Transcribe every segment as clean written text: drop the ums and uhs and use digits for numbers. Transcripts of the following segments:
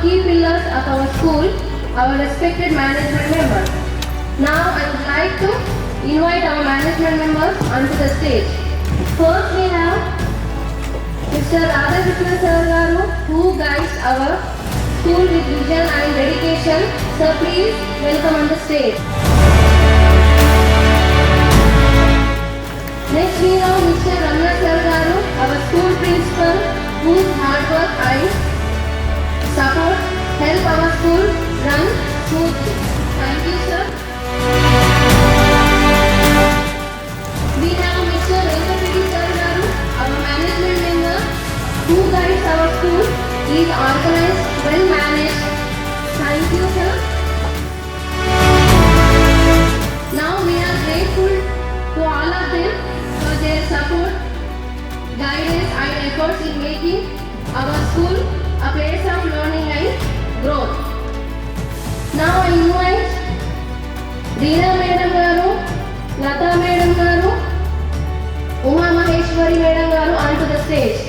key pillars of our school, our respected management members. Now I would like to invite our management members onto the stage. First we have Mr. Radhakrishna Sir Garu, who guides our school with vision and dedication. Sir, please welcome on the stage. Next we have Mr. Ramna Sir Garu, our school principal, whose hard work and support help our school run smoothly. Thank you, sir. We have Mr. Venkatreddy Sir Garu, our management member, who guides our school. He is organized, well managed. Thank you, sir. Now we are grateful to all of them for their support, guidance and efforts in making our school a place of learning and growth. Now I invite Reena Madam Garu, Lata Madam Garu, Uma Maheshwari Madam Garu onto the stage.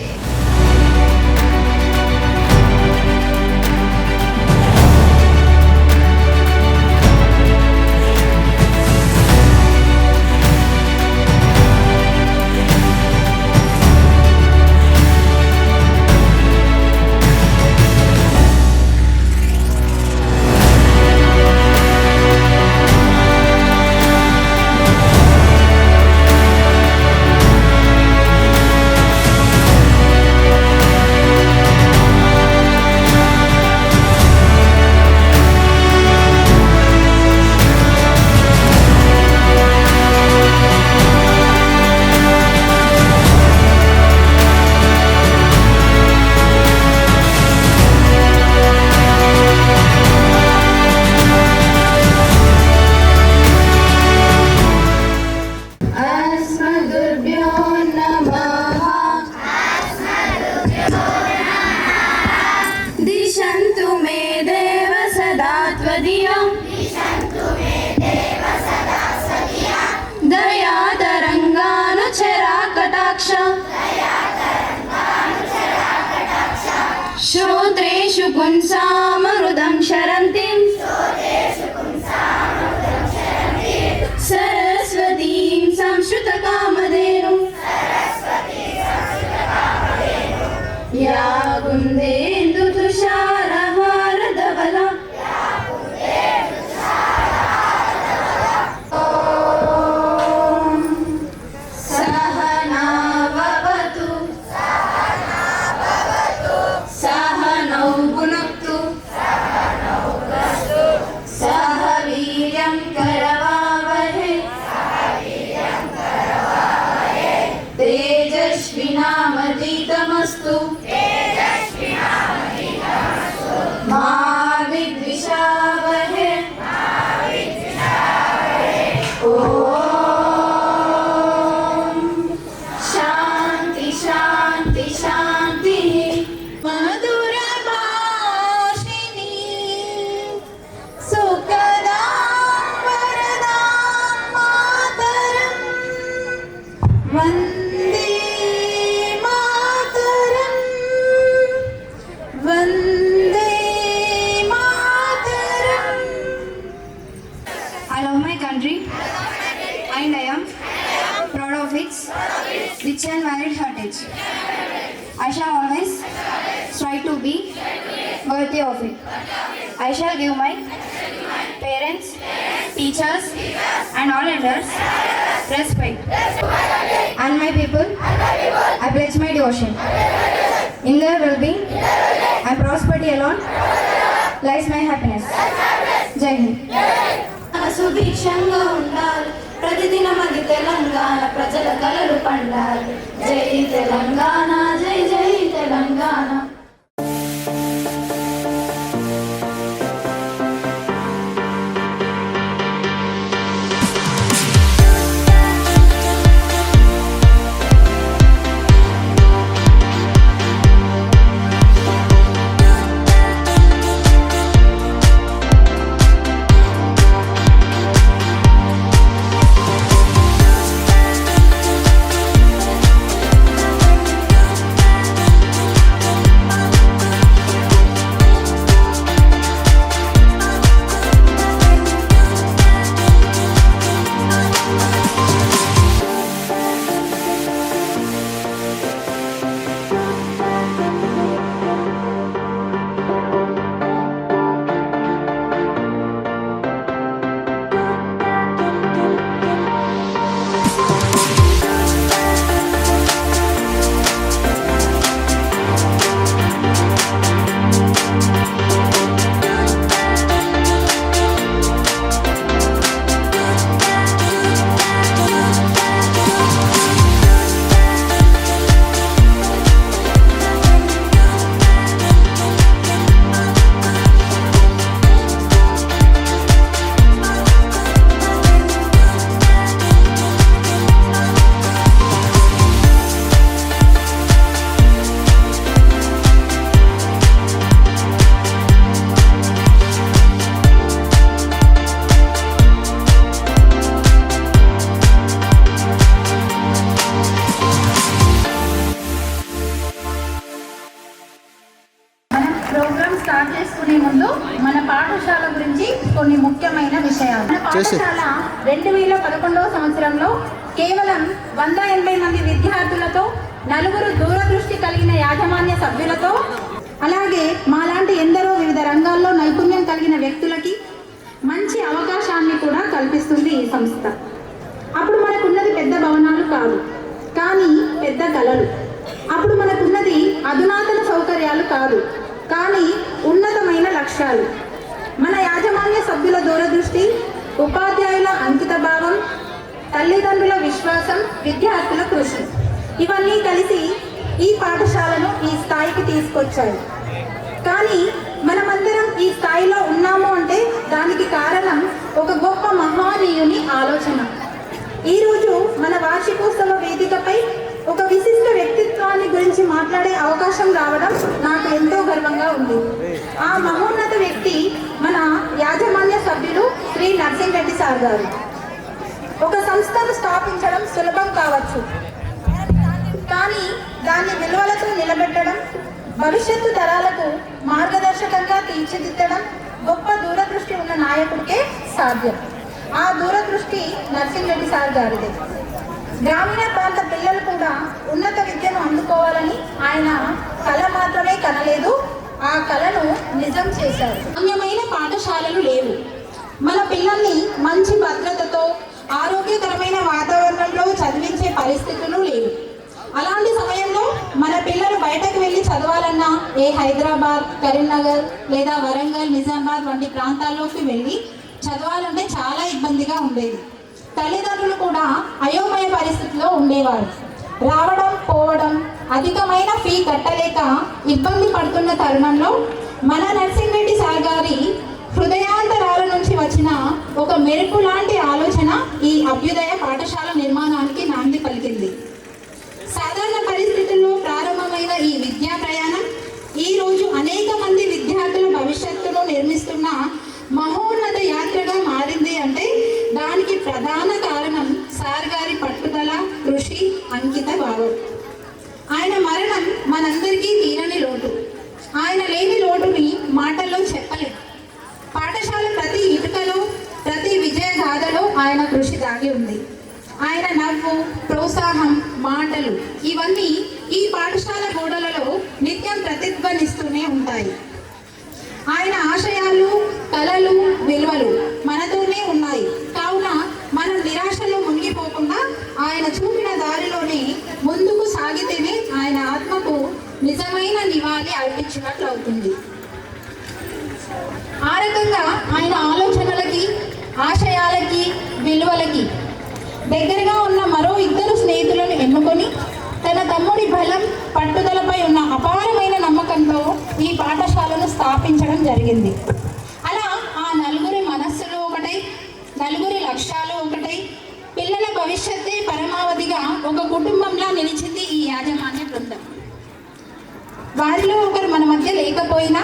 श्रोत्रेषु पुंसामृतं शरन्तीं सरस्वतीं संश्रुतकामधेनुं या कुन्देन्दुतुषारहारधवला तेजस्विनामतीतमस्तु मा विद्विषावहे ॐ शान्ति शान्ति शान्तिः मधुरभाषिणी सुखदां वरदां मातरं वन्दे and I am proud of its rich and varied heritage. I shall always strive to be worthy of it. I shall give my parents, teachers and all elders respect. And my people, I pledge my devotion. In their well-being and prosperity alone lies my happiness. Jai Hind. సుభిక్షంగా ఉండాలి ప్రతిదినమది తెలంగాణ ప్రజల కలలు పండాలి జై తెలంగాణ జై జై తెలంగాణ. చేశాను. మన పాఠశాల 2011వ సంవత్సరంలో కేవలం 180 మంది విద్యార్థులతో, 4 దూరదృష్టి కలిగిన యాజమాన్య సభ్యులతో, అలాగే మాలాంటి ఎందరో వివిధ రంగాల్లో నైపుణ్యం కలిగిన వ్యక్తులకి మంచి అవకాశాన్ని కూడా కల్పిస్తుంది ఈ సంస్థ. అప్పుడు మనకున్నది పెద్ద భవనాలు కాదు, కానీ పెద్ద కళలు. అప్పుడు మనకున్నది అధునాతన సౌకర్యాలు కాదు, కానీ ఉన్నతమైన లక్ష్యాలు. మన యాజమాన్య సభ్యుల దూరదృష్టి, ఉపాధ్యాయుల అంకిత భావం, తల్లిదండ్రుల విశ్వాసం, విద్యార్థుల కృషి, ఇవన్నీ కలిసి ఈ పాఠశాలను ఈ స్థాయికి తీసుకొచ్చాయి. కానీ మనమందరం ఈ స్థాయిలో ఉన్నాము అంటే దానికి కారణం ఒక గొప్ప మహనీయుని ఆలోచన. ఈరోజు మన వార్షికోత్సవ వేదికపై ఒక విశిష్ట వ్యక్తిత్వాన్ని గురించి మాట్లాడే అవకాశం రావడం నాకు ఎంతో గర్వంగా ఉంది. ఆ మహోన్నత వ్యక్తి మన యాజమాన్య సభ్యులు శ్రీ నర్సింగ్ సార్ గారు. ఒక సంస్థను స్థాపించడం సులభం కావచ్చు, కానీ దాన్ని విలువలతో నిలబెట్టడం, భవిష్యత్తు తరాలకు మార్గదర్శకంగా తీర్చిదిద్దడం గొప్ప దూరదృష్టి ఉన్న నాయకుడికే సాధ్యం. ఆ దూరదృష్టి నర్సింగ్ సార్ గారిదే. గ్రామీణ ప్రాంత పిల్లలు కూడా ఉన్నత విద్యను అందుకోవాలని ఆయన కళ మాత్రమే కనలేదు, ఆ కళను నిజం చేశారు. నాణ్యమైన పాఠశాలలు లేవు. మన పిల్లల్ని మంచి భద్రతతో, ఆరోగ్యకరమైన వాతావరణంలో చదివించే పరిస్థితులు లేవు. అలాంటి సమయంలో మన పిల్లలు బయటకు వెళ్ళి చదవాలన్నా ఏ హైదరాబాద్, కరీంనగర్ లేదా వరంగల్, నిజామాబాద్ వంటి ప్రాంతాల్లోకి వెళ్ళి చదవాలంటే చాలా ఇబ్బందిగా ఉండేది. తల్లిదండ్రులు కూడా అయోమయ పరిస్థితిలో ఉండేవారు. రావడం పోవడం, అధికమైన ఫీ కట్టలేక ఇబ్బంది పడుతున్న తరుణంలో మన నర్సింగ్ రెడ్డి సార్ గారి హృదయాంతరాల నుంచి వచ్చిన ఒక మెరుపు లాంటి ఆలోచన ఈ అభ్యుదయ పాఠశాల నిర్మాణానికి నాంది పలికింది. సాధారణ పరిస్థితుల్లో ప్రారంభమైన ఈ విద్యా ప్రయాణం ఈరోజు అనేక మంది విద్యార్థుల భవిష్యత్తును నిర్మిస్తున్న మహోన్నత యాత్రగా మారింది అంటే దానికి ప్రధాన కారణం సార్ గారి పట్టుదల, కృషి, అంకిత భావం. ఆయన మరణం మనందరికీ తీరని లోటు. ఆయన లేని లోటుని మాటల్లో చెప్పలేదు. పాఠశాల ప్రతి ఇటుకలో, ప్రతి విజయ గాథలో ఆయన కృషి దాగి ఉంది. ఆయన నవ్వు, ప్రోత్సాహం, మాటలు ఇవన్నీ ఈ పాఠశాల గోడలలో నిత్యం ప్రతిధ్వనిస్తూనే ఉంటాయి. ఆయన ఆశయాలు, కళలు, విలువలు మనతోనే ఉన్నాయి. కావున మనం నిరాశలో మునిగిపోకుండా ఆయన చూపిన దారిలోనే ముందుకు సాగితేనే ఆయన ఆత్మకు నిజమైన నివాళి అర్పించినట్లు అవుతుంది. ఆ రకంగా ఆయన ఆలోచనలకి, ఆశయాలకి, విలువలకి దగ్గరగా ఉన్న మరో 2 స్నేహితులను ఎన్నుకొని తన తమ్ముడి బలం, పట్టుదలపై ఉన్న అపారమైన నమ్మకంతో ఈ పాఠశాలను స్థాపించడం జరిగింది. అలా ఆ 4 మనస్సులు ఒకటై, 4 లక్ష్యాలు ఒకటై, పిల్లల భవిష్యత్తే పరమావధిగా ఒక కుటుంబంలా నిలిచింది ఈ యాజమాన్య బృందం. వారిలో ఒకరు మన మధ్య లేకపోయినా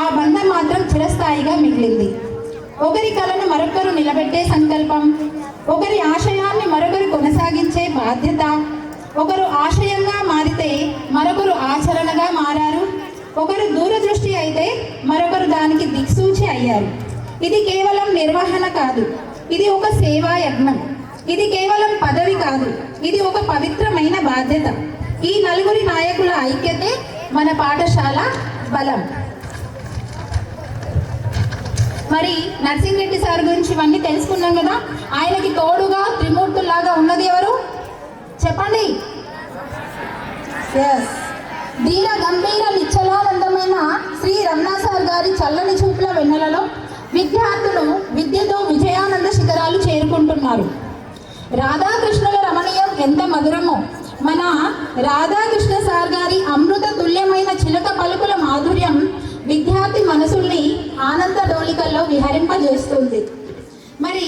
ఆ బంధం మాత్రం చిరస్థాయిగా మిగిలింది. ఒకరి కళను మరొకరు నిలబెట్టే సంకల్పం, ఒకరి ఆశయాన్ని మరొకరు కొనసాగించే బాధ్యత, ఒకరు ఆశయంగా మారితే మరొకరు ఆచరణగా మారారు, ఒకరు దూరదృష్టి అయితే మరొకరు దానికి దిక్సూచి అయ్యారు. ఇది కేవలం నిర్వహణ కాదు, ఇది ఒక సేవా యజ్ఞం. ఇది కేవలం పదవి కాదు, ఇది ఒక పవిత్రమైన బాధ్యత. ఈ 4 నాయకుల ఐక్యతే మన పాఠశాల బలం. మరి నర్సింగ్ రెడ్డి సార్ గురించి ఇవన్నీ తెలుసుకున్నాం కదా. ఆయనకి తోడుగా త్రిమూర్తుల్లాగా ఉన్నది ఎవరు చెప్పండి? ఎస్, దీన గంభీర నిశ్చలానందమైన శ్రీ రమణ సార్ గారి చల్లని చూపుల వెన్నెలలో విద్యార్థులు విద్యతో విజయానంద శిఖరాలు చేరుకుంటున్నారు. రాధాకృష్ణుల రమణీయం ఎంత మధురమో, మన రాధాకృష్ణ సార్ గారి అమృత తుల్యమైన చిలక పలుకుల మాధుర్యం విద్యార్థి మనసుల్ని ఆనంద డోలికల్లో విహరింపజేస్తుంది. మరి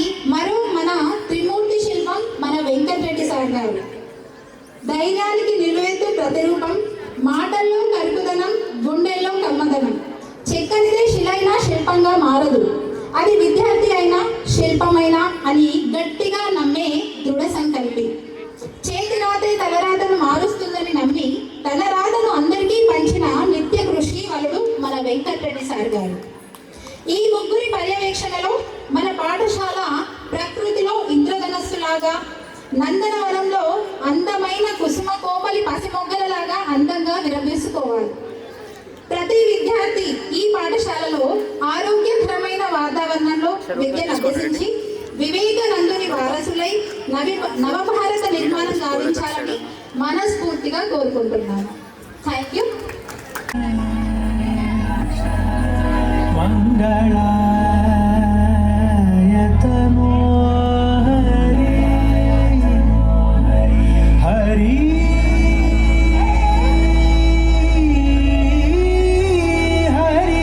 మన త్రిమూర్తి శిల్పం మన వెంకటరెడ్డి సార్ గారు. ధైర్యానికి నిలువెత్తు ప్రతిరూపం, మాటల్లో కరుకుదనం, గుండెల్లో కమ్మదనం. చెక్కనిదే శిలైనా శిల్పంగా మారదు, అది విద్యార్థి అయినా శిల్పమైనా అని గట్టిగా నమ్మే దృఢ సంకల్పి. చేతి రాతే తలరాతను మారుస్తుందని నమ్మి తన రాతను అందరికీ పంచిన నిత్య కృషి వలుడు మన వెంకటరెడ్డి సార్ గారు. ఈ 3 పర్యవేక్షణలో మన పాఠశాల లాగా, నందనవనంలో అందమైన కుసుమ కోమలి పసిమొగ్గలలాగా అందంగా విరబీసుకోవాలి. ప్రతి విద్యార్థి ఈ పాఠశాలలో ఆరోగ్యకరమైన వాతావరణంలో విద్యను అభ్యసించి వివేకానందుని వారసులై నవభారత నిర్మాణం సాధించాలని మనస్ఫూర్తిగా కోరుకుంటున్నాను. Thank you. మంగళాయతనో హరి హరి హరి హరి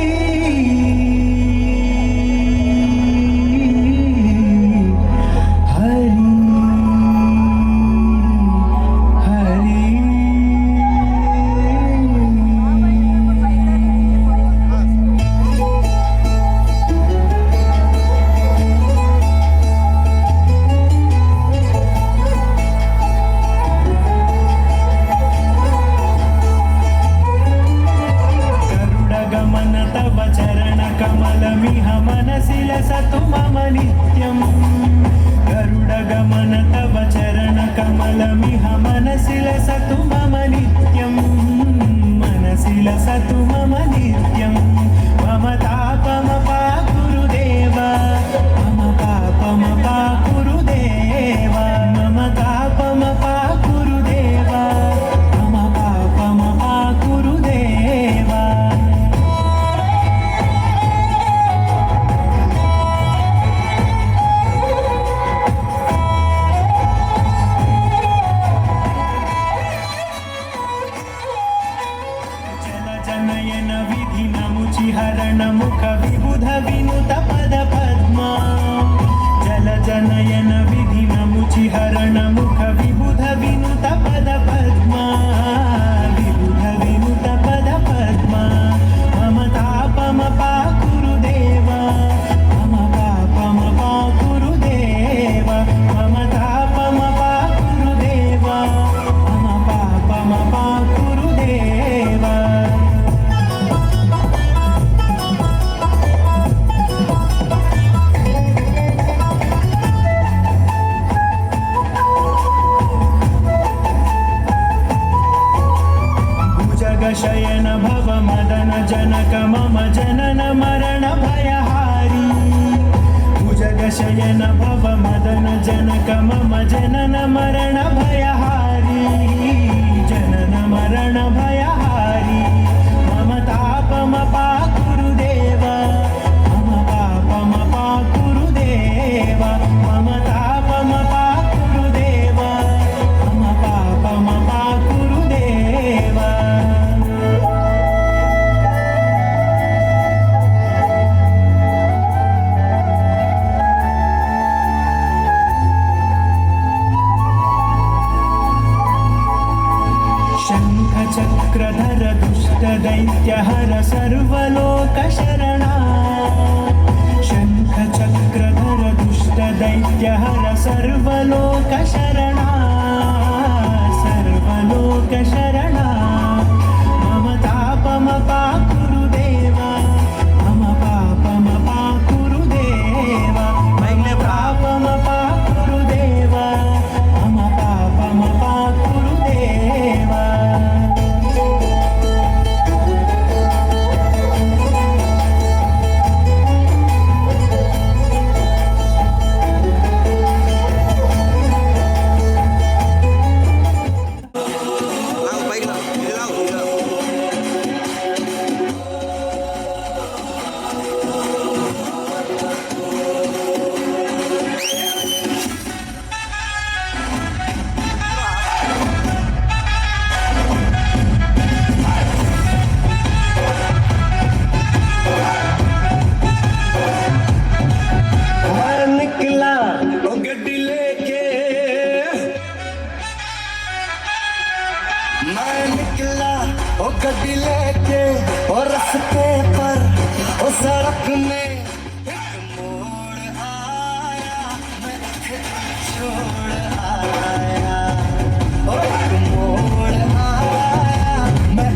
గరుడగమన తవ చరణ కమలమిహ మనసిల సతు మమ నిత్యం. గరుడగమన తవ చరణ కమలమిహ మనసిల సతు మమ నిత్యం. మనసిల సతు మమ నిత్యం. మమ తాపమ పాకురుదేవ, మమ పాపమ పాకురుదేవ, మమ తాపమ పాకురుదేవ, మమ పాపమ పాకురుదేవ. జల జనయన విధి నముచి హరణ ముఖ విబుధ వినుత పద పద్మా. జల జనయన విధి నముచి హరణ ముఖ విబుధ వినుత పద పద్మా. విబుధ వినుత పద పద్మా. మమ తాపమ పాకురుదేవ, మమ పాపమ పాకురుదేవ, మమ తాపమ పాకురుదేవ, మమ పాపమ పాకురుదేవ. भुजगशयन भव मदन जनक मम जनन मरण भयहारी. भुजगशयन भव मदन जनक मम जनन मरण भयहारी. जनन मरण भयहारी. मम तापम पाकुरुदेव, मम पापम पाकुरुदेव, मम तापम पाकुरुदेव, मम पापम पाकुरुदेव. शङ्खचक्रधर दुष्टदैत्यहर सर्वलोकशरणा. शङ्खचक्रधर दुष्टदैत्यहर सर्वलोकशरणा. सर्वलोकशरणा. मम तापम पाकुरुदेव, मम पापम पाकुरुदेव, मम पापम पाकुरुदेव, मम पापम पाकुरुदेव. गड्डी लेके और रस्ते पर और सड़क में एक मोड़ आया, मैं छोड़ आया, और एक मोड़ आया, मैं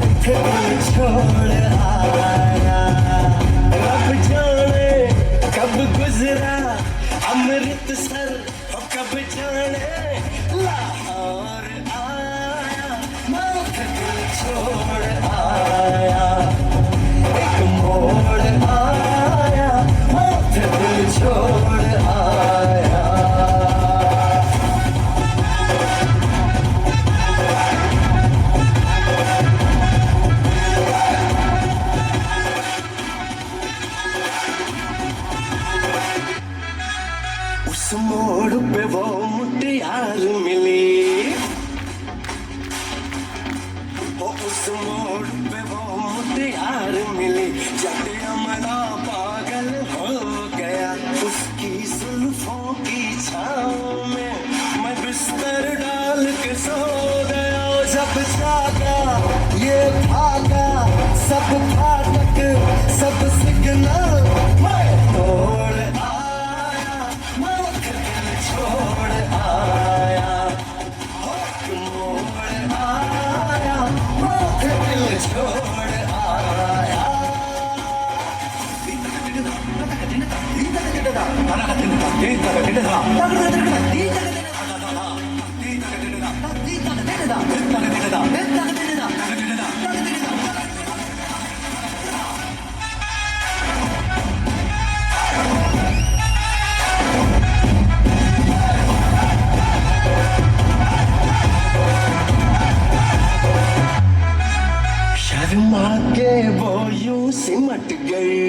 छोड़ आया। रब जाने कब गुजरा अमृतसर, और कब जाने छोड़ आया, एक मोड़ आया, मैं उठे दिल छोड़ आया। उस मोड़ पे वो मुटियार मिली, उस मोड़ पे वो मुटियार मिली, जब अमला पागल हो गया उसकी जुल्फों की छाँव में, मैं बिस्तर डाल के सो गया। जब जागा ये भागा सब फाटक सब सिग्नल, मैं तोड़ आया, मैं दिल छोड़ आया, मोड़ आया, दिल छोड़ आया। शर्मा के वो यूं सिमट गई,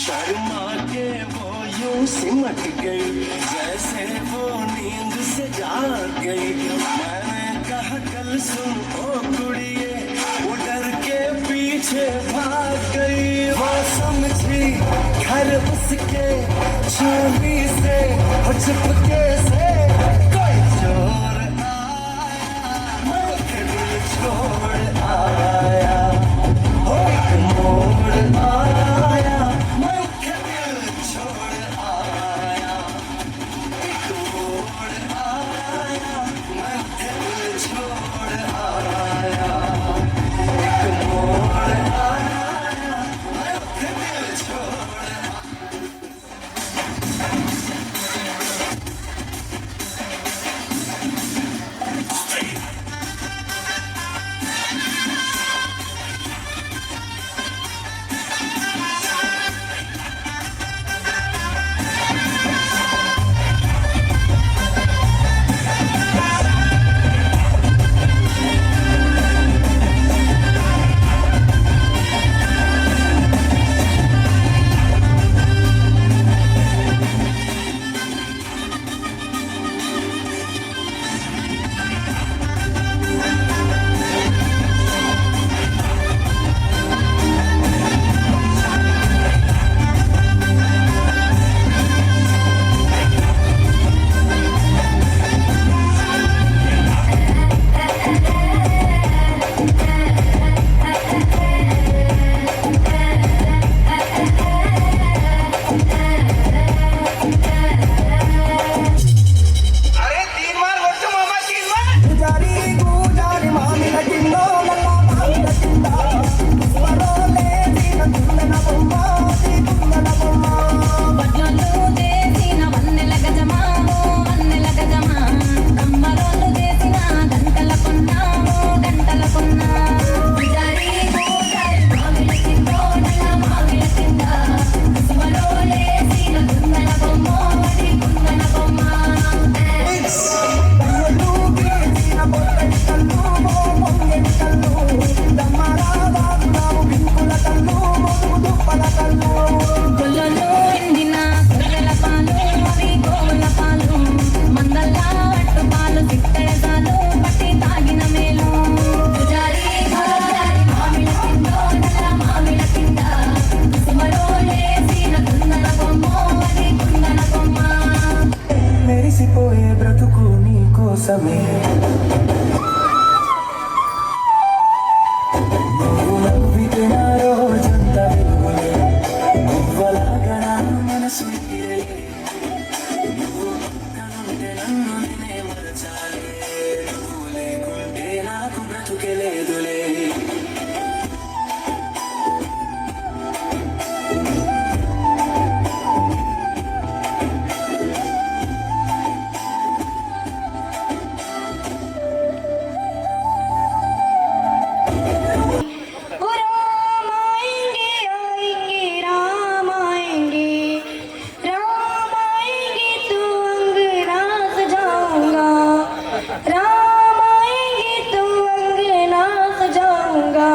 शर्मा के वो यूं सिमट गई, जैसे वो नींद से जाग गई। मैंने कहा कल सुन ओ कुड़िए, वो डर के पीछे भाग गई। वो समझी घर उसके चोरी से और चुपके से कोई चोर छोड़ आया, एक मोड़ आया, मैं दिल छोड़ आया, एक मोड़ आया, मैं दिल छोड़ आया, एक मोड़ आया, मैं दिल छोड़ आया। మెరిసిపోయే బ్రతుకు నీ కోసమే, నువ్వు నవ్వితే నా రోజంతా వెలుగులే, నువ్వలాగా నా మనసు ఎగిరే, నువ్వు పక్కనుంటే నన్ను నేనే మరచాలే, నువ్వు లేకుంటే నాకు బ్రతుకే లేదులే. राम आएंगे तो अंगना सजाऊंगा,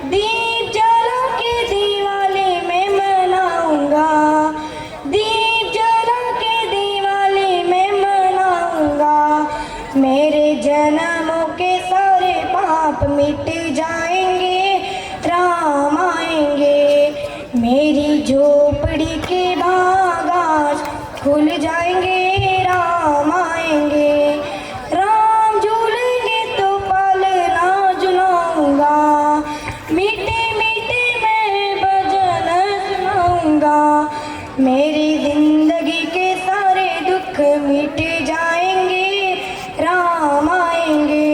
दीप जला के दिवाली में मनाऊंगा, दीप जला के दिवाली में मनाऊंगा। मेरे जन्मों के सारे पाप मिट जाएंगे, राम आएंगे। मेरी झोपड़ी के बागान खुल जाएंगे, राम आएंगे। राम झूलेंगे तो पालना झुलाऊंगा, मीठे मीठे मैं भजन सुनाऊंगा। मेरी जिंदगी के सारे दुख मिट जाएंगे, राम आएंगे।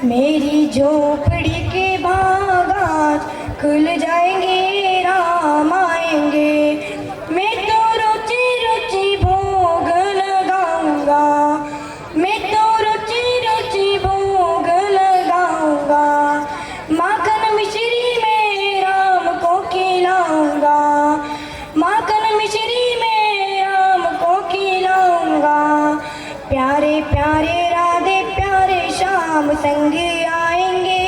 मेरी झोपड़ी के बागान खुल जाएंगे, राम आएंगे। मैं तो रुचि रुचि भोग लगाऊंगा, मैं तो रुचि रुचि भोग लगाऊंगा। माखन मिश्री में राम को खिलाऊंगा, माखन मिश्री में राम को खिलाऊंगा। प्यारे प्यारे राधे प्यारे श्याम संग आएंगे,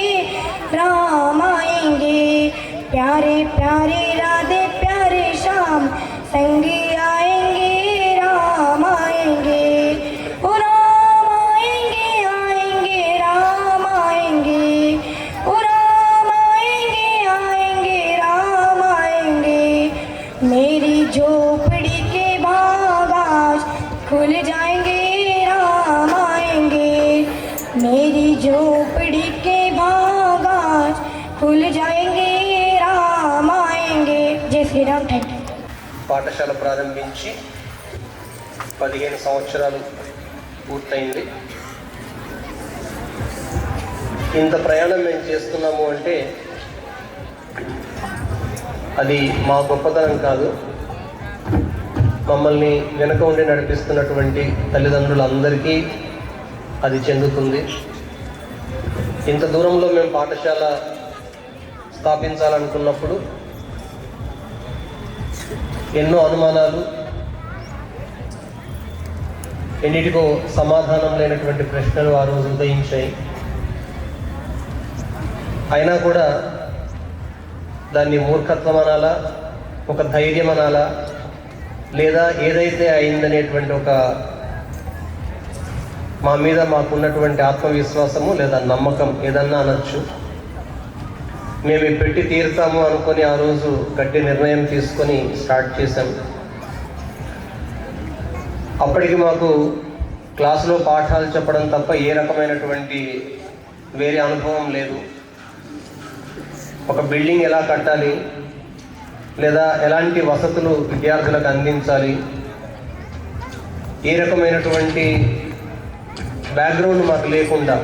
राम आएंगे। प्यारे प्यारे राधे प्यारे श्याम संग आएंगे, राम आएंगे। ओ राम आएंगे आएंगे राम आएंगे, ओ राम आएंगे आएंगे राम आएंगे। मेरी झोपड़ी के बागान खुल जाएंगे, राम आएंगे। मेरी झोपड़ी के बागान खुल जाएंगे, राम आएंगे। जय श्री राम। Thank you. పాఠశాల ప్రారంభించి 15 సంవత్సరాలు పూర్తయింది. ఇంత ప్రయాణం మేము చేస్తున్నాము అంటే అది మా గొప్పతనం కాదు, మమ్మల్ని వెనక ఉండి నడిపిస్తున్నటువంటి తల్లిదండ్రులందరికీ అది చెందుతుంది. ఇంత దూరంలో మేము పాఠశాల స్థాపించాలనుకున్నప్పుడు ఎన్నో అనుమానాలు, ఎన్నిటికో సమాధానం లేనటువంటి ప్రశ్నలు ఆ రోజు ఉదయించాయి. అయినా కూడా దాన్ని మూర్ఖత్వం అనాలా, ఒక ధైర్యం అనాలా, లేదా ఏదైతే అయిందనేటువంటి ఒక మా మీద మాకున్నటువంటి ఆత్మవిశ్వాసము లేదా నమ్మకం ఏదన్నా అనొచ్చు. మేము పెట్టి తీరుతాము అనుకొని ఆ రోజు గట్టి నిర్ణయం తీసుకొని స్టార్ట్ చేశాం. అప్పటికి మాకు క్లాసులో పాఠాలు చెప్పడం తప్ప ఏ రకమైనటువంటి వేరే అనుభవం లేదు. ఒక బిల్డింగ్ ఎలా కట్టాలి, లేదా ఎలాంటి వసతులు విద్యార్థులకు అందించాలి, ఏ రకమైనటువంటి బ్యాక్గ్రౌండ్ మాకు లేకుండా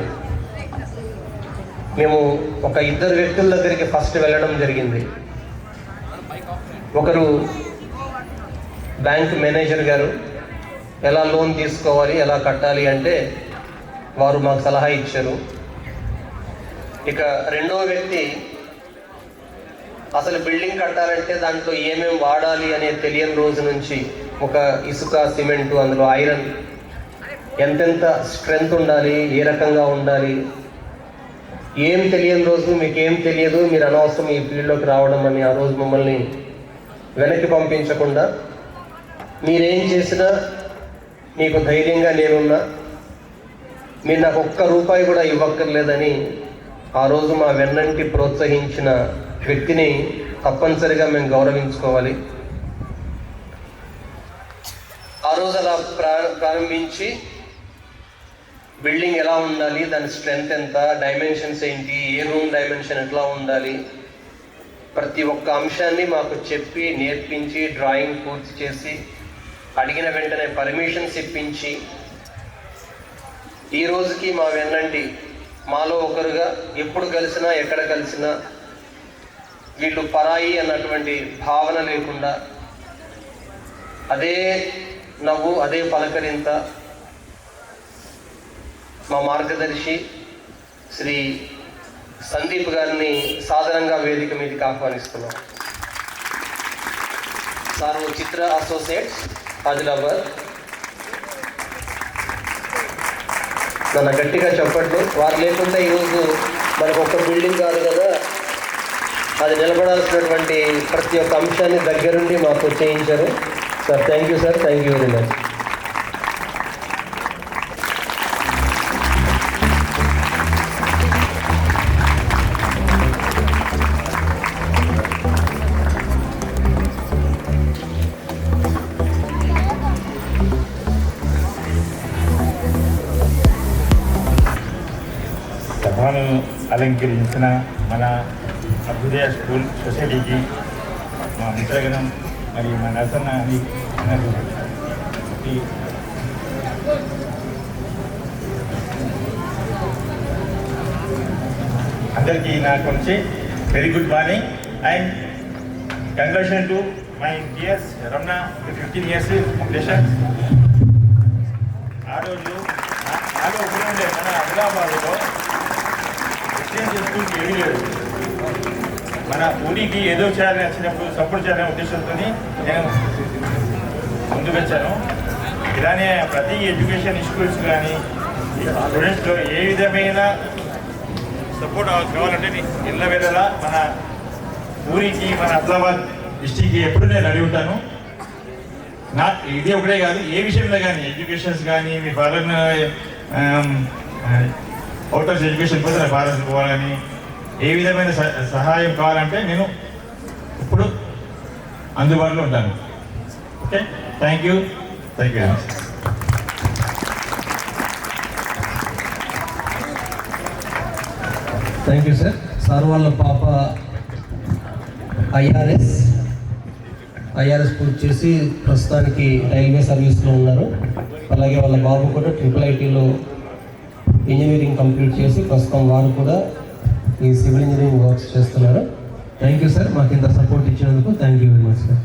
మేము ఒక ఇద్దరు వ్యక్తుల దగ్గరికి ఫస్ట్ వెళ్ళడం జరిగింది. ఒకరు బ్యాంక్ మేనేజర్ గారు, ఎలా లోన్ తీసుకోవాలి, ఎలా కట్టాలి అంటే వారు మాకు సలహా ఇచ్చారు. ఇక రెండవ వ్యక్తి అసలు బిల్డింగ్ కట్టాలంటే దాంట్లో ఏమేమి వాడాలి అనేది తెలియని రోజు నుంచి ఒక ఇసుక, సిమెంటు, అందులో ఐరన్, ఎంతెంత స్ట్రెంగ్త్ ఉండాలి, ఏ రకంగా ఉండాలి, ఏం తెలియని రోజు మీకేం తెలియదు, మీరు అనవసరం ఈ ఫీల్డ్లోకి రావడం అని ఆ రోజు మమ్మల్ని వెనక్కి పంపించకుండా మీరేం చేసినా మీకు ధైర్యంగా నేనున్నా, మీరు నాకు ఒక్క రూపాయి కూడా ఇవ్వక్కర్లేదని ఆ రోజు మా వెన్నంటి ప్రోత్సహించిన వ్యక్తిని తప్పనిసరిగా మేము గౌరవించుకోవాలి. ఆ రోజు అలా ప్రారంభించి బిల్డింగ్ ఎలా ఉండాలి, దాని స్ట్రెంగ్త్ ఎంత, డైమెన్షన్స్ ఏంటి, ఏ రూమ్ డైమెన్షన్ ఎట్లా ఉండాలి, ప్రతి ఒక్క అంశాన్ని మాకు చెప్పి నేర్పించి డ్రాయింగ్ పూర్తి చేసి అడిగిన వెంటనే పర్మిషన్స్ ఇప్పించి ఈ రోజుకి మా వెన్నంటి మాలో ఒకరుగా ఎప్పుడు కలిసినా ఎక్కడ కలిసినా వీళ్ళు పరాయి అన్నటువంటి భావన లేకుండా అదే నవ్వు, అదే పలకరింత మా మార్గదర్శి శ్రీ సందీప్ గారిని సాధారణంగా వేదిక మీదకి ఆహ్వానిస్తున్నాం. సార్ చిత్ర అసోసియేట్స్ ఆదిలాబాద్. నన్ను గట్టిగా చెప్పట్లు. వారు లేకుండా ఈరోజు మనకు ఒక్క బిల్డింగ్ కాదు కదా, అది నిలబడాల్సినటువంటి ప్రతి ఒక్క అంశాన్ని దగ్గరుండి మాకు చేయించారు. Sir thank you sir, thank you very much. సభను అలంకరించిన మన అభ్యుదయ స్కూల్ సొసైటీకి మా మిత్రగణం మరియు మా నరసన్న అని అందరికీ నాకు వచ్చి very good morning and congratulation to my dears Ramana 15 years foundation. ఆ రోజు నాలో ఒకటి ఉండే మన ఆదిలాబాద్లో రెసిడెన్షియల్ స్కూల్కి ఏమీ లేదు. మన ఊరికి ఏదో చేయాలని వచ్చినప్పుడు సపోర్ట్ చేయాలనే ఉద్దేశంతో నేను ముందుకు వచ్చాను. ఇలానే ప్రతి ఎడ్యుకేషన్ స్కూల్స్ కానీ స్టూడెంట్స్లో ఏ విధమైన సపోర్ట్ కావాలంటే ఇళ్ళ వేళలా మన ఊరికి మన ఆదిలాబాద్ డిస్టిక్కి ఎప్పుడు నేను అడిగి ఉంటాను. ఇది ఒకటే కాదు, ఏ విషయంలో కానీ ఎడ్యుకేషన్స్ కానీ మీ ఫారెన్ అవుట్ ఆఫ్ ఎడ్యుకేషన్ కోసం ఫారెన్ పోవాలని ఏ విధమైన సహాయం కావాలంటే నేను ఇప్పుడు అందుబాటులో ఉంటాను. Okay, thank you very much. Thank you sir. Sir వాళ్ళ పాప ఐఆర్ఎస్ పూర్తి చేసి ప్రస్తుతానికి రైల్వే సర్వీస్లో ఉన్నారు. అలాగే వాళ్ళ బాబు కూడా IIITలో ఇంజనీరింగ్ కంప్లీట్ చేసి ప్రస్తుతం వారు కూడా ఈ సివిల్ ఇంజనీరింగ్ వర్క్స్ చేస్తున్నారు. థ్యాంక్ యూ సార్, మాకు ఇంత సపోర్ట్ ఇచ్చినందుకు thank you very much sir.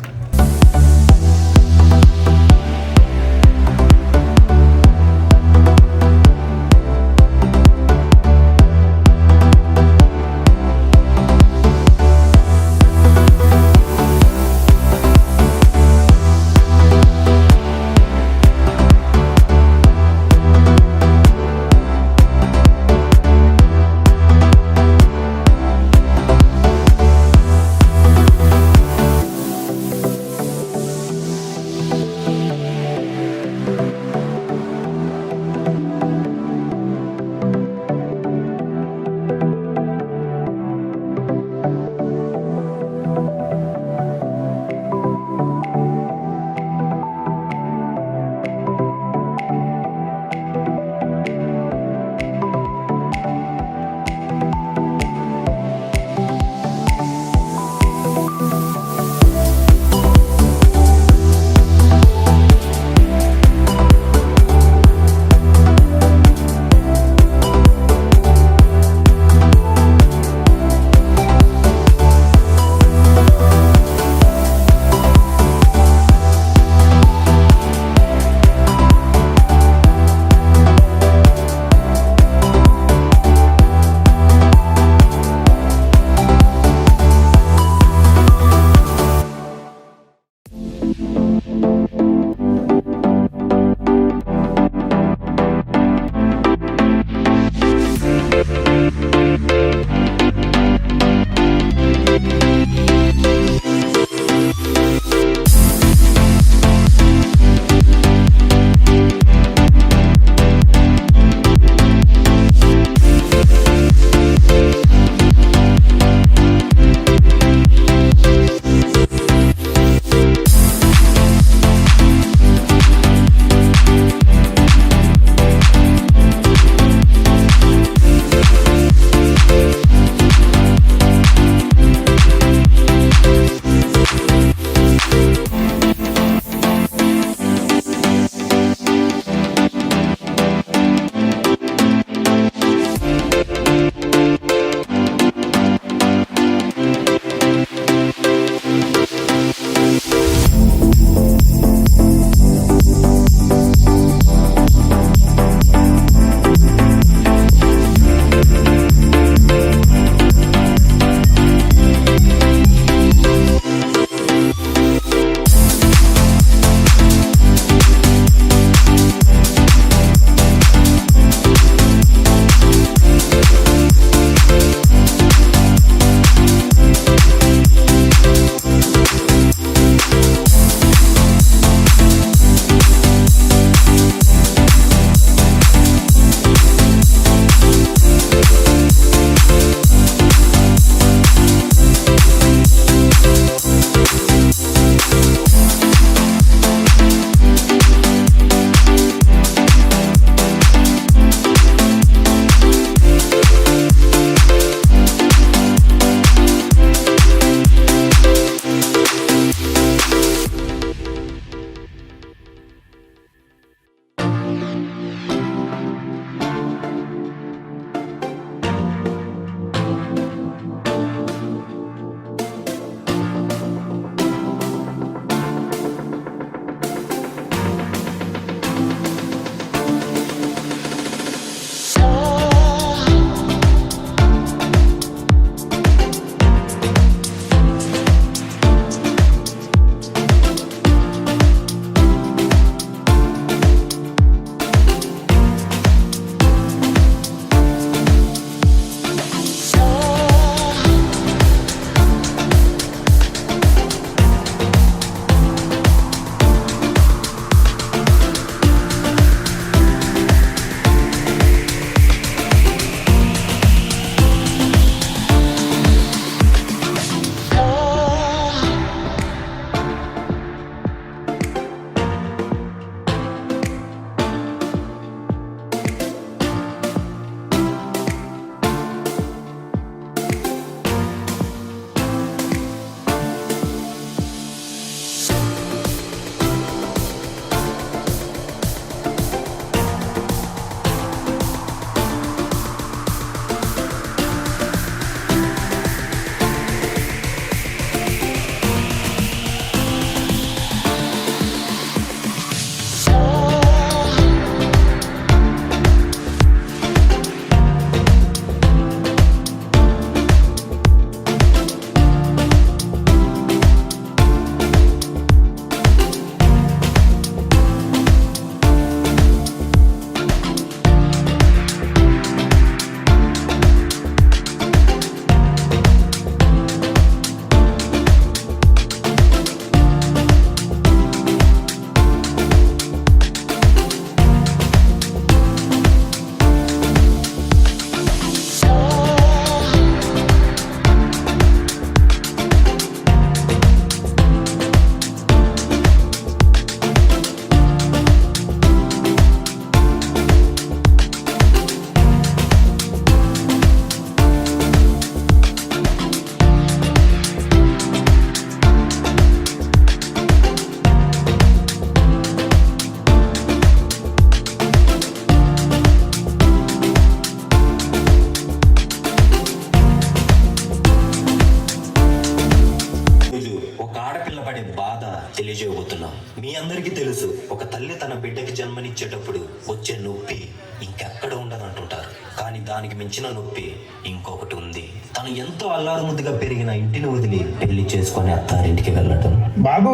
జన్మనిచ్చేటప్పుడు వచ్చే నొప్పి ఇంకెక్కడ ఉండదంటుంటారు. కానీ దానికి మించిన నొప్పి ఇంకొకటి ఉంది. తను ఎంతో అల్లారు ముద్దుగా పెరిగిన ఇంటిని వదిలి పెళ్లి చేసుకొని అత్తారింటికి వెళ్ళటం. బాబు,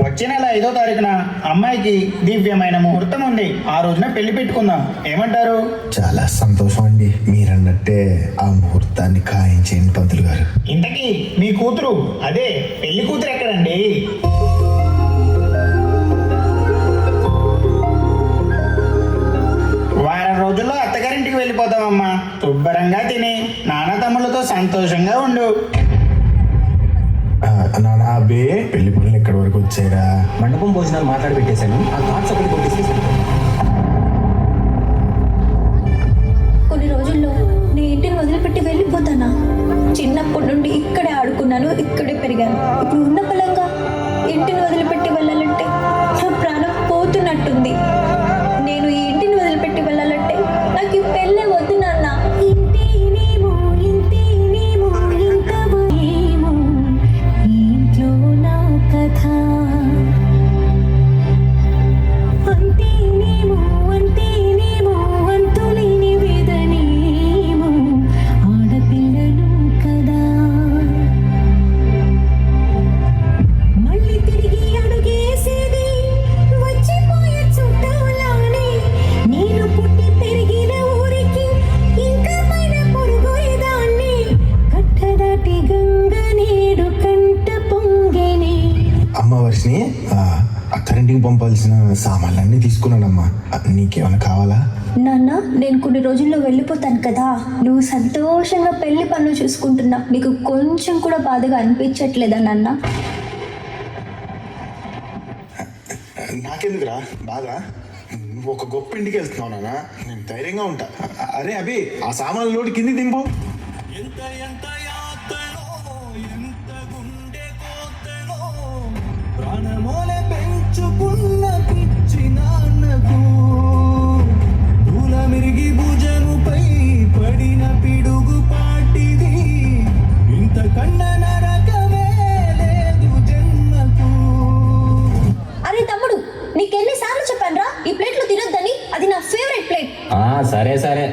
వచ్చే నెల 5వ తారీఖున అమ్మాయికి దివ్యమైన ముహూర్తం ఉంది. ఆ రోజున పెళ్లి పెట్టుకుందాం, ఏమంటారు? చాలా సంతోషం అండి. మీరన్నట్టే ఆ ముహూర్తాన్ని ఖాయం చేయండి పంతులు గారు. ఇంతకీ మీ కూతురు, అదే పెళ్లి కూతురు ఎక్కడండి? వారం రోజుల్లో అత్తగారింటికి వెళ్ళిపోతామమ్మా. శుభ్రంగా తిని నాన్న తమ్ముళ్ళతో సంతోషంగా ఉండు. నానా అబ్బే, పెళ్లి పనులు ఎక్కడి వరకు వచ్చారా? మండపం భోజనాలు మాట్లాడి పెట్టేశాను. ఆ కార్డ్స్ అక్కడికి కొట్టేసి కొన్ని రోజుల్లో నీ ఇంటిని వదిలిపెట్టి వెళ్ళిపోతానా? చిన్నప్పటి నుండి ఇక్కడే ఆడుకున్నాను, ఇక్కడే పెరిగాను. ఇప్పుడు ఉన్న బలంగా ఇంటిని వదిలిపెట్టి వెళ్ళాలంటే నా ప్రాణం పోతున్నట్టుంది. నేను ఈ ఇంటిని వదిలిపెట్టి వెళ్ళాలంటే నాకు ఈ పెళ్ళే వద్దు నాన్న. ఇంటేనేమో ఇంటేనేమో ఇంతేమో ఇంట్లో నా కథ, అంతేనేమో అంతేనేమో అంతులేని వేదనేమో ఆడపిల్లలు కదా. మళ్ళీ తిరిగి అడుగేసేది వచ్చిపోయే చుట్టాలానే. నేను పుట్టి పెరిగిన ఊరికి ఇంకా పైన పొరుగుదాన్ని. కట్టదాటి గంగ నేడు కంట పొంగెనే. అమ్మ వర్షిని, అత్తారింటికి పంపాల్సిన సామాన్లన్నీ తీసుకున్నానమ్మా. నీకేమైనా కావాలా? నాన్న, నేను కొన్ని రోజుల్లో వెళ్ళిపోతాను కదా. నువ్వు సంతోషంగా పెళ్లి పనులు చూసుకుంటున్నావు. నీకు కొంచెం కూడా బాధగా అనిపించట్లేదా నాన్న? నాకెందుకురా బాగా? నువ్వు ఒక గొప్ప ఇంటికి వెళ్తున్నావు నాన్న, నేను ధైర్యంగా ఉంటా. అరే అభి, ఆ సామాన్ల లోటు కింది దింపు. ఎంత ఎంత యాతనో ఎంత గుండె కోతనో ప్రాణమోలే పెంచుకున్న పిచ్చి నాన్నకు పూల మిరిగి భుజముపై పడిన పిడుగు పాటిది ఇంతకన్న నరకమే లేదు జన్మకు. అరే తమ్ముడు, నీకెన్నిసార్లు చెప్పానురా ఈ ప్లేట్లో తినొద్దని? అది నా ఫేవరెట్ ప్లేట్. సరే సరే.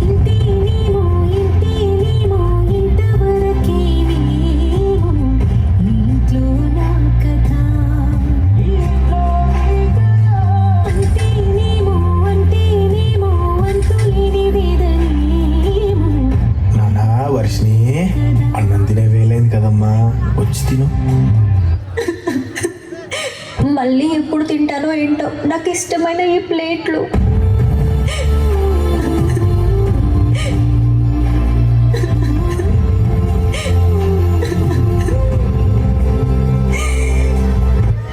ఇంతేనేమో ఇంతేనేమో ఇంతవరకేనేమో ఇంట్లో నా కథ, అంతేనేమో అంతేనేమో అంతులేని వేదనేమో. నానా వర్షిని, అన్నం తినే వేలైంది కదమ్మా, వచ్చి తిను. మళ్ళీ ఎప్పుడు తింటానో ఏంటో నాకు ఇష్టమైన ఈ ప్లేట్లు.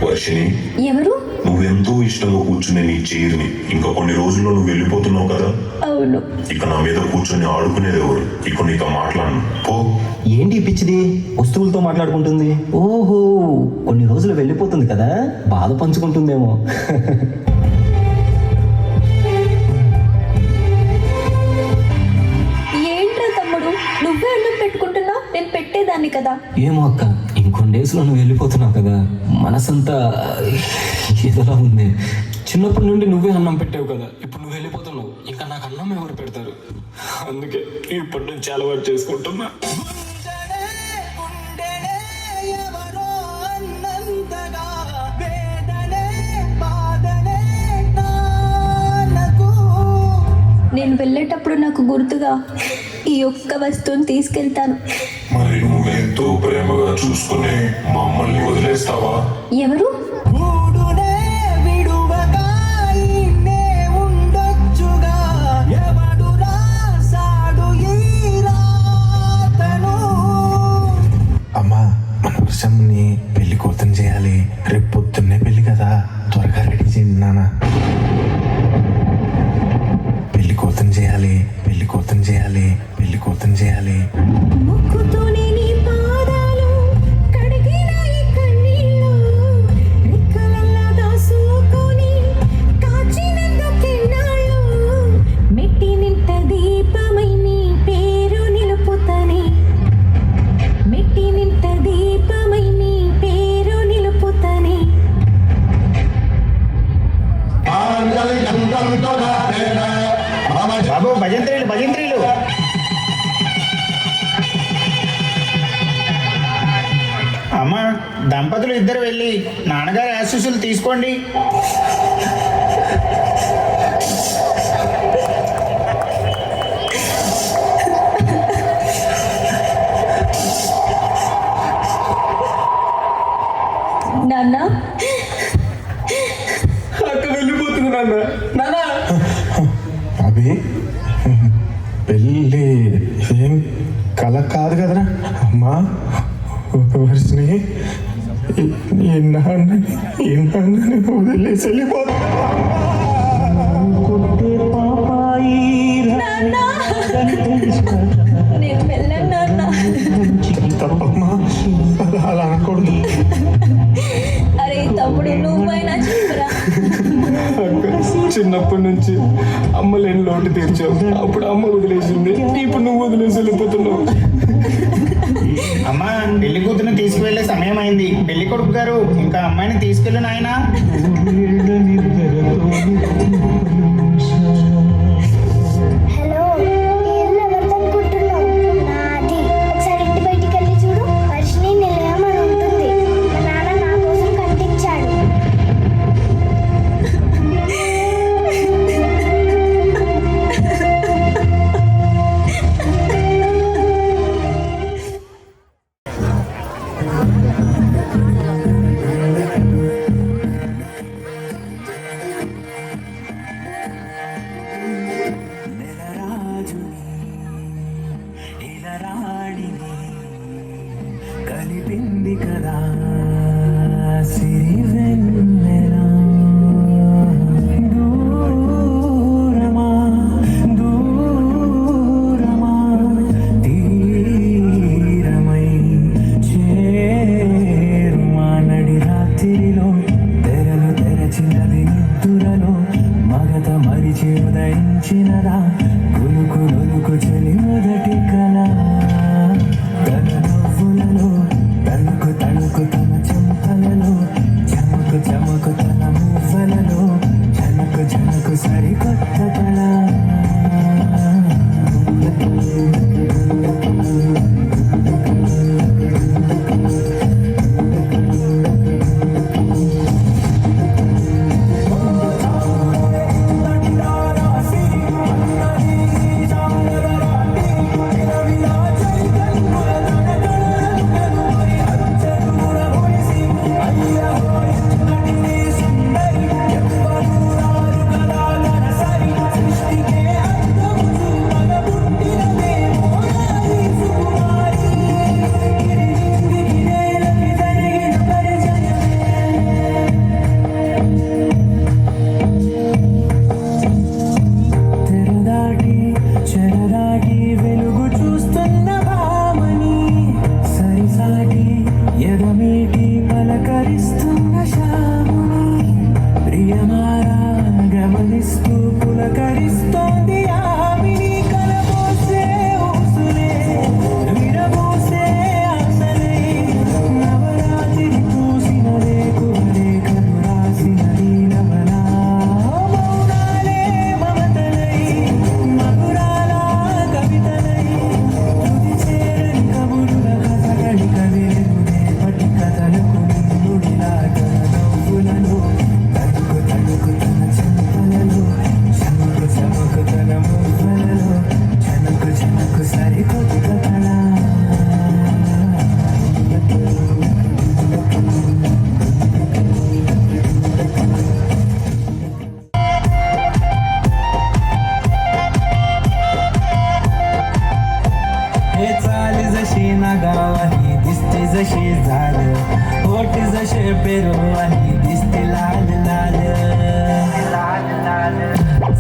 వర్షిని, ఎవరు? నువ్వెంతో ఇష్టంగా కూర్చునే నీ చైర్ని ఇంకా కొన్ని రోజుల్లో నువ్వు వెళ్ళిపోతున్నావు కదా. అవును. ఇక నా మీద కూర్చొని ఆడుకునేది ఎవరు? ఇక నీకు మాట్లాడను, పో. ఏంటి పిచ్చిది వస్తువులతో మాట్లాడుకుంటుంది? ఓహో, కొన్ని రోజులు వెళ్ళిపోతుంది కదా, బాధ పంచుకుంటుందేమో. ఏంట్రా తమ్ముడు, నువ్వే అన్నం పెట్టుకుంటున్నావు, నేను పెట్టేదాన్ని కదా. ఏమో అక్క, ఇంకొన్ని డేస్లో నువ్వు వెళ్ళిపోతున్నావు కదా, మనసంతా ఏదోలా ఉంది. చిన్నప్పటి నుండి నువ్వే అన్నం పెట్టావు కదా, ఇప్పుడు నువ్వు వెళ్ళిపోతున్నావు, ఇంకా నాకు అన్నం ఎవరు పెడతారు? అందుకే ఇప్పటి నుంచి అలవాటు చేసుకుంటున్నా. ఎవరో అన్నంతగా వేదనే బాధనే నాన్నకు. నేను వెళ్ళేటప్పుడు నాకు గుర్తుగా ఈ ఒక్క వస్తువుని తీసుకెళ్తాను. మరి నువ్వెంతో ప్రేమగా చూసుకుని మమ్మల్ని వదిలేస్తావా? ఎవరు? గూడునే విడువగా ఇన్నే ఉండొచ్చుగా, ఎవడు రాసాడు ఈ రాతను. అమ్మా, మన వర్షంని పెళ్లి కూతురు చేయాలి. రేపు పొద్దున్నే పెళ్లి కదా, త్వరగా రెడీ చేయండి నాన్న. పెళ్లి కూతురు చేయాలి, పెళ్లి కూతురు చేయాలి, పెళ్లి కూతురు చేయాలి. ముక్కుతోనే నీ పాదాలు కడిగిన ఈ కన్నీళ్ళు, రెక్కలల్లా దాసుకొని కాచినందుకెన్నాళ్ళు, మెట్టి నింట దీపమై నీ పేరు నిలుపుతని, మెట్టి నింట దీపమై నీ పేరు నిలుపుతని. భజంత్రీలు భజంత్రీలు. అమ్మ, దంపతులు ఇద్దరు వెళ్ళి నాన్నగారి ఆశీస్సులు తీసుకోండి. నాన్న అక్క వెళ్ళిపోతుంది నాన్న. అభి, పెళ్ళి ఏం కల కాదు కదరా అమ్మా. వర్షిని ఈ నాన్నని వదిలేసి వెళ్ళిపోతా. నేను వెళ్ళాను నాన్న. తప్పమ్మా, అలా అనకూడదు. అరే తమ్ముడు, నువ్వైనా చెప్పరా. చిన్నప్పటి నుంచి అమ్మ లేని లోటు తీర్చావు. అప్పుడు అమ్మ వదిలేసింది, ఇప్పుడు నువ్వు వదిలేసి వెళ్ళిపోతున్నావు. అమ్మ, పెళ్లి కూతురుని తీసుకువెళ్ళే సమయం అయింది. పెళ్లి కొడుకు గారు, ఇంకా అమ్మాయిని తీసుకెళ్ళు నాయనా. హలో, ఈ ఇల్లు ఎవరిది అనుకుంటున్నావు? నాది. ఒకసారి ఇంటి బయటికి వెళ్ళి చూడు. వర్షిని నిలయం అని ఉంటుంది. మా నాన్న నా కోసం కట్టించాడు. కలిపింది కదా సిరివెన్నెలా. దూరమా దూరమా తీరమై చేరుమా. నడి రాత్రిలో తెరలు తెరచినది నిద్దురలో మగత మరిచి ఉదయించినదా కులుకు నొలుకు చెలి మొదటి కళ. తన నవ్వులలో తణుకు తణుకు తన చెంపలలో చమకు చమకు తన మువ్వలలో జనకు జనకు సరికొత్త కళ. చెరదాటి వెలుగు చూస్తున్న భామని సరిసాటి ఎదమేటి పలకరిస్తున్న శాముని ప్రియమారా గమనిస్తూ పులకరిస్తోంది ఆవిని. కలబోసే ఊసులే విరబోసే ఆశలే నవరాత్రి పూసిన రేకులే కను రాసినది నవలా. మౌనాలే మమతలై మధురాల కవితలై తుది చేరని కబురుల కథగడి కవిరునే పటి కథలకు నిన్నుడిలా తన నవ్వులను తణుకు తణుకు తన చెంపలలో చమకు చమకు తన మువ్వలలో జనకు జనకు సరికొత్త కళ. हे चाल जशी ना गावानी दिसते जशी झालं. होठ जसे पेरू आणि दिसते लाल लाल.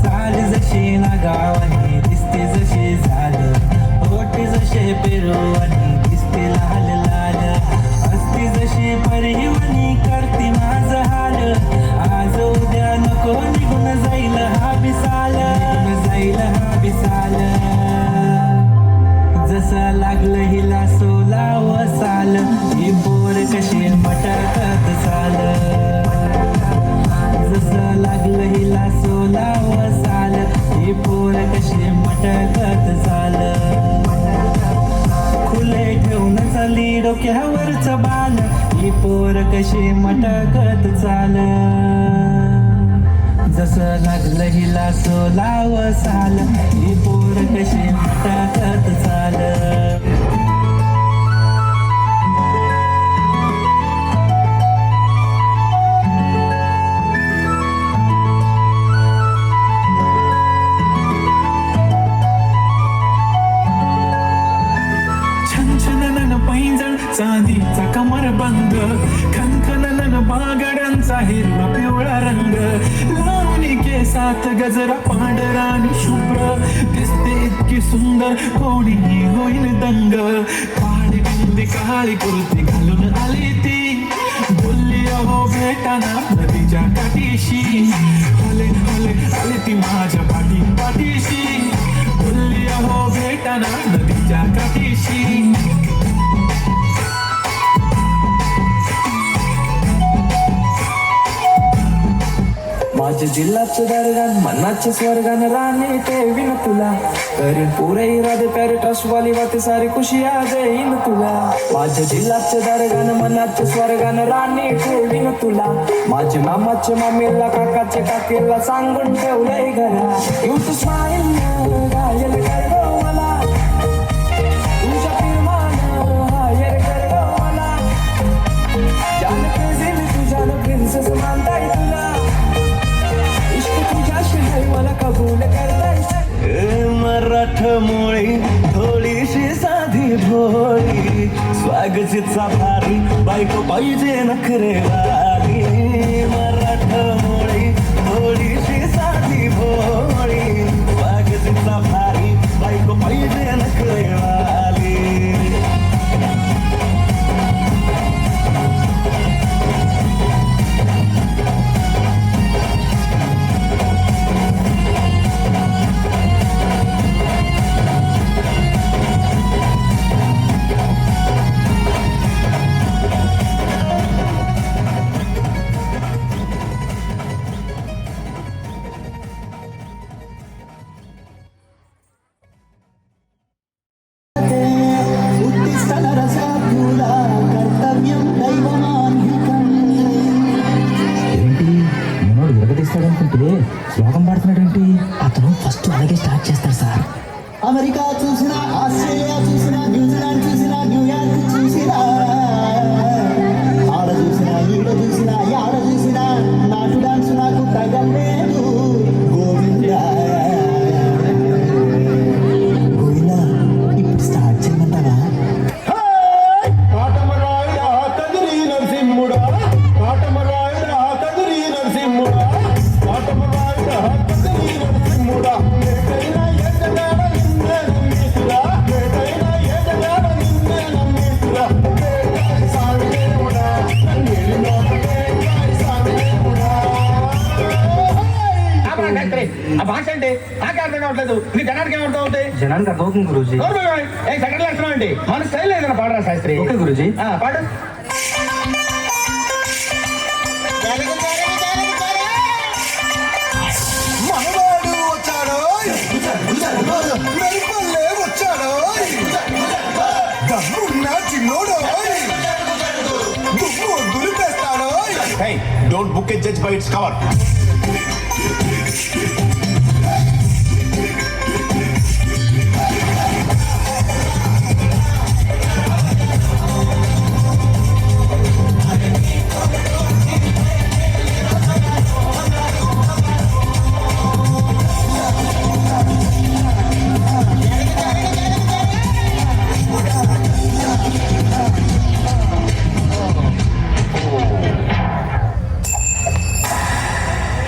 चाल जशी ना गावानी दिसते जशी झालं. होठ जसे पेरू आणि दिसते लाल लाल. असती जशी परिवणी करती माझं हाल. आज उद्या नको निघून जाईल हा विसाल. जाईल हा विसाल. जसं लागलं हिला सोला व साल. ही पोर कशी मटकत चाल. डोक्यावरच बाल ही पोर कशी मटकत चाल जसं लागलं हिला सोलाव साल ही पोर कशी मटकत चाल पैंजण चांदीचा कमरबंद खनखनन बागड्यांचा हिरवा पिवळा रंग लावणी केसात गजरा पांढरा आणि शुभ्र दिसते इतकी सुंदर कोणीही होईल दंग काळी बिंदी काळी कुर्ती घालून आली ती बोलली अहो भेटाना नदीच्या काठीशी हले हले आली ती माझ्या पाठीशी बोलली अहो भेटाना नदीच्या काठीशी माझ्या जिल्ह्याचं दर्गान मनाच्या स्वर्गान राणे ठेवीन तुला करीन पुरे इरादे प्यारे टसवाली वाते सारी खुशी आ देईन तुला माझ्या जिल्ह्याच्या दर्गान मनाच्या स्वर्गान राणे ठेवीन तुला माझ्या मामाच्या मामीला काकाच्या काकीला सांगून ठेवलंय घरा यू टू स्माइल घायल कर गो मला तुझ्या प्रेमान हायर कर गो मला जान प्रेझेंट तुझ्या प्रिन्सेस मानताय तुला मला कबूल करताय मराठमोळी थोडीशी साधी भोळी स्वागतीचा भारी बायको पाहिजे नखरेवाली मराठमोळी थोडीशी साधी भोळी स्वागतीचा भारी बायको पाहिजे नखरेवाली శ్లోకం పాడుతున్నాడేంటి అతను ఫస్ట్ అలాగే స్టార్ట్ చేస్తాడు సార్ అమెరికా చూసినా ఆస్ట్రేలియా చూసినా న్యూజిలాండ్ చూసినా న్యూయార్క్ చూసినా ఆడ చూసినా ఈడ చూసినా యాడ చూసినా నాటు డాన్స్ నాకు తగలేదు గోవిందా గోవిందా ఇప్పుడు స్టార్ట్ చేయమంటావా కాటమరాయుడా కదిరి నరసింహుడా కాటమరాయుడా కదిరి నరసింహుడా కాటమరాయుడా కదిరి నరసింహుడా ఏదైనా ఎదగాడ నిన్నే నమ్మితురా ఏదైనా ఎదగాడ నిన్నే నమ్మితురా ఏకారి సామి దేవుడా నన్నేలినో ఏకారి సామి దేవుడా ఆ భాష అంటే నాకే అర్థం కావట్లేదు నీ జనానికి ఏమర్థం అవుతాయి జనానికి అర్థమవుతుంది గురూజీ సెకండ్ లక్షణం అండి మన స్టైల్ ఏదైనా పాడరా శాస్త్రి ఓకే గురూజీ పాడు మనవాడు వచ్చాడో మెరుపల్లే వచ్చాడో దమ్మున్న చిన్నోడో దుమ్ము దులిపేస్తాడో hey don't book a judge by its cover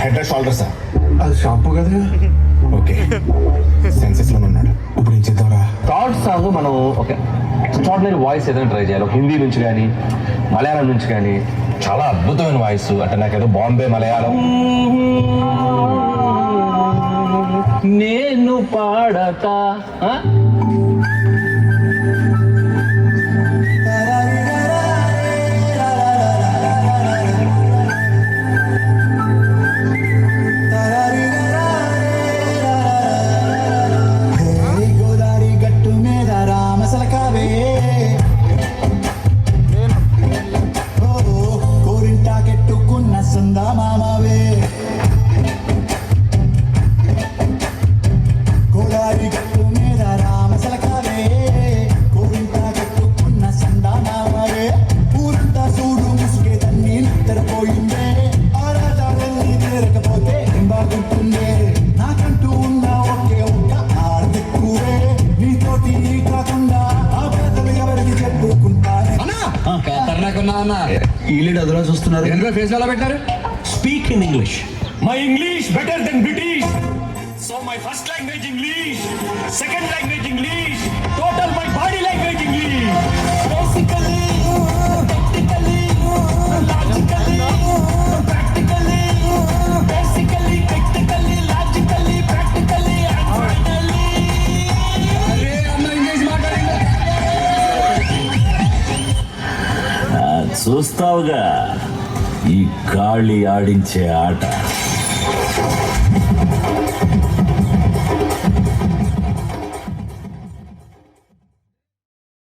head షోల్డర్సా అది షాంపూ కదా ఓకే సెన్సెస్ లో ఉన్నాడు ఇప్పుడు ఏం చేద్దాంరా థర్డ్ సాంగ్ మనం ఒక ఎక్స్ట్రాడినరీ వాయిస్ ఏదైనా ట్రై చేయాలి హిందీ నుంచి కానీ మలయాళం నుంచి కానీ చాలా అద్భుతమైన వాయిస్ అంటే నాకేదో బాంబే మలయాళం నేను పాడతా ఈ అదలా చూస్తున్నారు ఎందుకో ఫేస్ ఎలా పెట్టారు speak in English my English better then British so my first language English second language English total my body language English basically technically logically practically basically technically logically practically and finally అరే అన్న English మాట్లాడండి చూస్తావుగా ఈ గాలి ఆడించే ఆట